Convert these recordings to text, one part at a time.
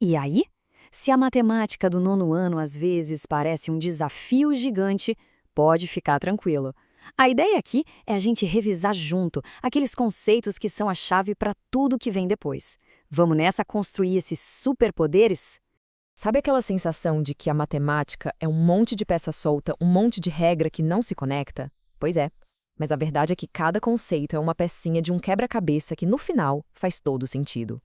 E aí? Se a matemática do nono ano às vezes parece um desafio gigante, pode ficar tranquilo. A ideia aqui é a gente revisar junto aqueles conceitos que são a chave para tudo que vem depois. Vamos nessa construir esses superpoderes? Sabe aquela sensação de que a matemática é um monte de peça solta, um monte de regra que não se conecta? Pois é, mas a verdade é que cada conceito é uma pecinha de um quebra-cabeça que, no final, faz todo sentido.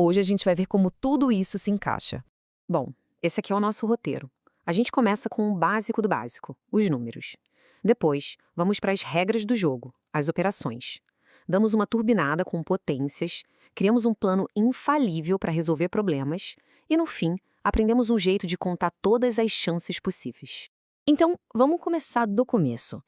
Hoje a gente vai ver como tudo isso se encaixa. Bom, esse aqui é o nosso roteiro. A gente começa com o básico do básico, os números. Depois, vamos para as regras do jogo, as operações. Damos uma turbinada com potências, criamos um plano infalível para resolver problemas e, no fim, aprendemos um jeito de contar todas as chances possíveis. Então, vamos começar do começo.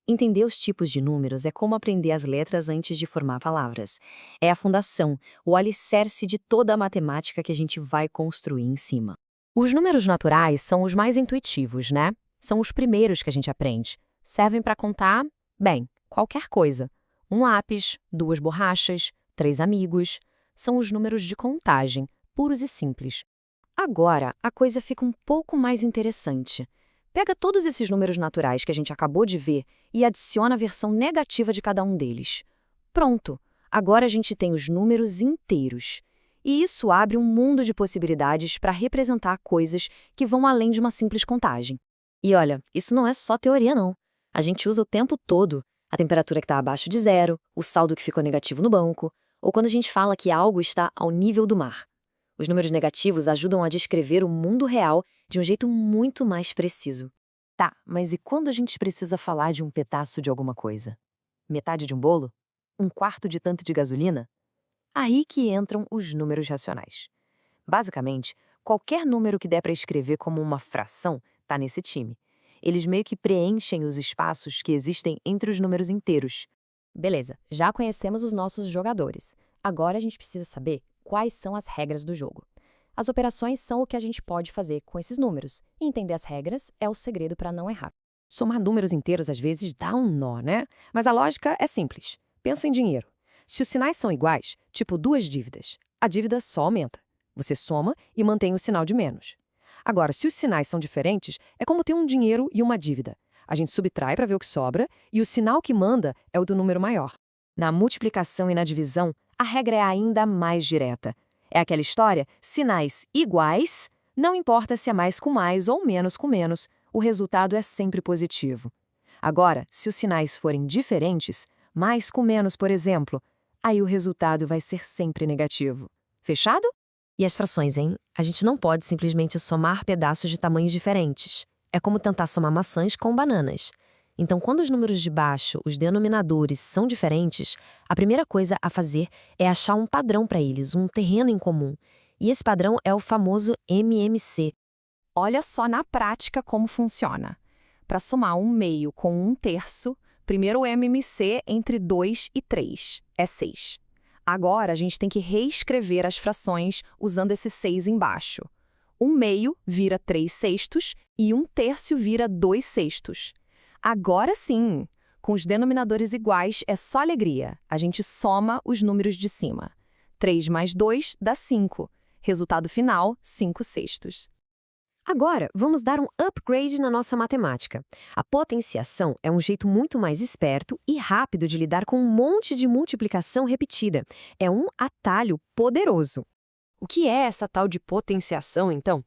Entender os tipos de números é como aprender as letras antes de formar palavras. É a fundação, o alicerce de toda a matemática que a gente vai construir em cima. Os números naturais são os mais intuitivos, né? São os primeiros que a gente aprende. Servem para contar, bem, qualquer coisa. Um lápis, 2 borrachas, 3 amigos. São os números de contagem, puros e simples. Agora, a coisa fica um pouco mais interessante. Pega todos esses números naturais que a gente acabou de ver e adiciona a versão negativa de cada um deles. Pronto! Agora a gente tem os números inteiros. E isso abre um mundo de possibilidades para representar coisas que vão além de uma simples contagem. E olha, isso não é só teoria, não. A gente usa o tempo todo. A temperatura que está abaixo de zero, o saldo que ficou negativo no banco, ou quando a gente fala que algo está ao nível do mar. Os números negativos ajudam a descrever o mundo real de um jeito muito mais preciso. Tá, mas e quando a gente precisa falar de um pedaço de alguma coisa? Metade de um bolo? Um quarto de tanto de gasolina? Aí que entram os números racionais. Basicamente, qualquer número que der para escrever como uma fração está nesse time. Eles meio que preenchem os espaços que existem entre os números inteiros. Beleza, já conhecemos os nossos jogadores. Agora a gente precisa saber quais são as regras do jogo. As operações são o que a gente pode fazer com esses números, e entender as regras é o segredo para não errar. Somar números inteiros às vezes dá um nó, né? Mas a lógica é simples. Pensa em dinheiro. Se os sinais são iguais, tipo 2 dívidas, a dívida só aumenta. Você soma e mantém o sinal de menos. Agora, se os sinais são diferentes, é como ter um dinheiro e uma dívida. A gente subtrai para ver o que sobra e o sinal que manda é o do número maior. Na multiplicação e na divisão, a regra é ainda mais direta. É aquela história, sinais iguais, não importa se é mais com mais ou menos com menos, o resultado é sempre positivo. Agora, se os sinais forem diferentes, mais com menos, por exemplo, aí o resultado vai ser sempre negativo. Fechado? E as frações, hein? A gente não pode simplesmente somar pedaços de tamanhos diferentes. É como tentar somar maçãs com bananas. Então, quando os números de baixo, os denominadores, são diferentes, a primeira coisa a fazer é achar um padrão para eles, um terreno em comum. E esse padrão é o famoso MMC. Olha só na prática como funciona. Para somar 1/2 com 1/3, primeiro o MMC entre 2 e 3 é 6. Agora a gente tem que reescrever as frações usando esse 6 embaixo. 1/2 vira 3/6 e 1/3 vira 2/6. Agora sim, com os denominadores iguais é só alegria. A gente soma os números de cima. 3 mais 2 dá 5. Resultado final, 5/6. Agora, vamos dar um upgrade na nossa matemática. A potenciação é um jeito muito mais esperto e rápido de lidar com um monte de multiplicação repetida. É um atalho poderoso. O que é essa tal de potenciação, então?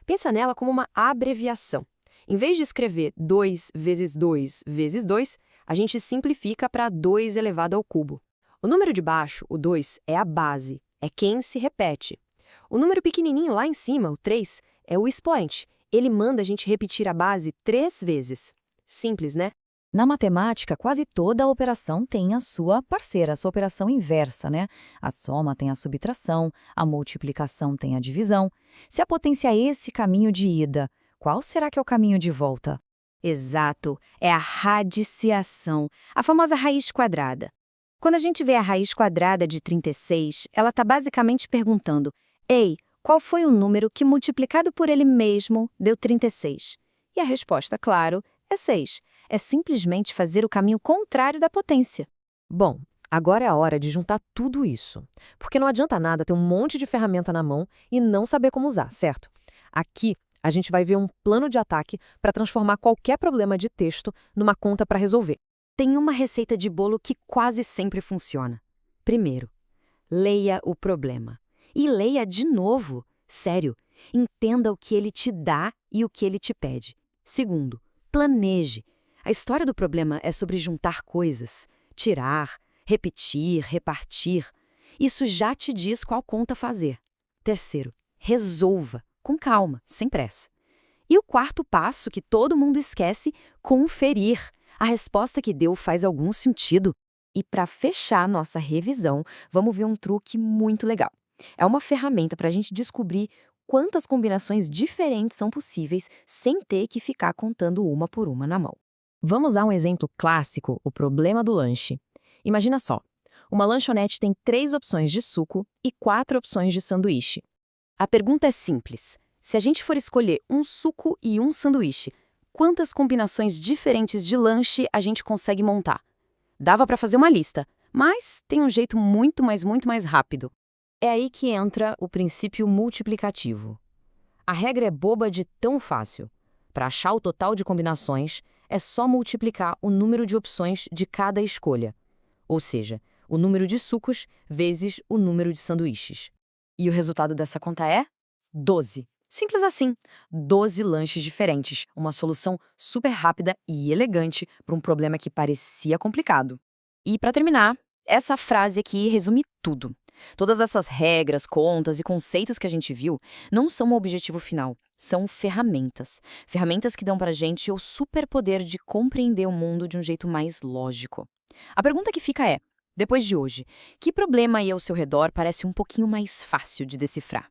Pensa nela como uma abreviação. Em vez de escrever 2 vezes 2 vezes 2, a gente simplifica para 2 elevado ao cubo. O número de baixo, o 2, é a base, é quem se repete. O número pequenininho lá em cima, o 3, é o expoente. Ele manda a gente repetir a base 3 vezes. Simples, né? Na matemática, quase toda a operação tem a sua parceira, a sua operação inversa, né? A soma tem a subtração, a multiplicação tem a divisão. Se a potência é esse caminho de ida, qual será que é o caminho de volta? Exato, é a radiciação, a famosa raiz quadrada. Quando a gente vê a raiz quadrada de 36, ela está basicamente perguntando: ei, qual foi o número que multiplicado por ele mesmo deu 36? E a resposta, claro, é 6. É simplesmente fazer o caminho contrário da potência. Bom, Agora é a hora de juntar tudo isso. Porque não adianta nada ter um monte de ferramenta na mão e não saber como usar, certo? Aqui, a gente vai ver um plano de ataque para transformar qualquer problema de texto numa conta para resolver. Tem uma receita de bolo que quase sempre funciona. Primeiro, leia o problema. E leia de novo. Sério, entenda o que ele te dá e o que ele te pede. Segundo, planeje. A história do problema é sobre juntar coisas, tirar, repetir, repartir. Isso já te diz qual conta fazer. Terceiro, resolva, com calma, sem pressa. E o quarto passo, que todo mundo esquece, conferir. A resposta que deu faz algum sentido. E para fechar nossa revisão, vamos ver um truque muito legal. É uma ferramenta para a gente descobrir quantas combinações diferentes são possíveis sem ter que ficar contando uma por uma na mão. Vamos usar um exemplo clássico, o problema do lanche. Imagina só, uma lanchonete tem 3 opções de suco e 4 opções de sanduíche. A pergunta é simples. Se a gente for escolher um suco e um sanduíche, quantas combinações diferentes de lanche a gente consegue montar? Dava para fazer uma lista, mas tem um jeito muito mais rápido. É aí que entra o princípio multiplicativo. A regra é boba de tão fácil. Para achar o total de combinações, é só multiplicar o número de opções de cada escolha. Ou seja, o número de sucos vezes o número de sanduíches. E o resultado dessa conta é 12. Simples assim. 12 lanches diferentes. Uma solução super rápida e elegante para um problema que parecia complicado. E para terminar, essa frase aqui resume tudo. Todas essas regras, contas e conceitos que a gente viu não são o objetivo final, são ferramentas. Ferramentas que dão pra gente o superpoder de compreender o mundo de um jeito mais lógico. A pergunta que fica é, depois de hoje, que problema aí ao seu redor parece um pouquinho mais fácil de decifrar?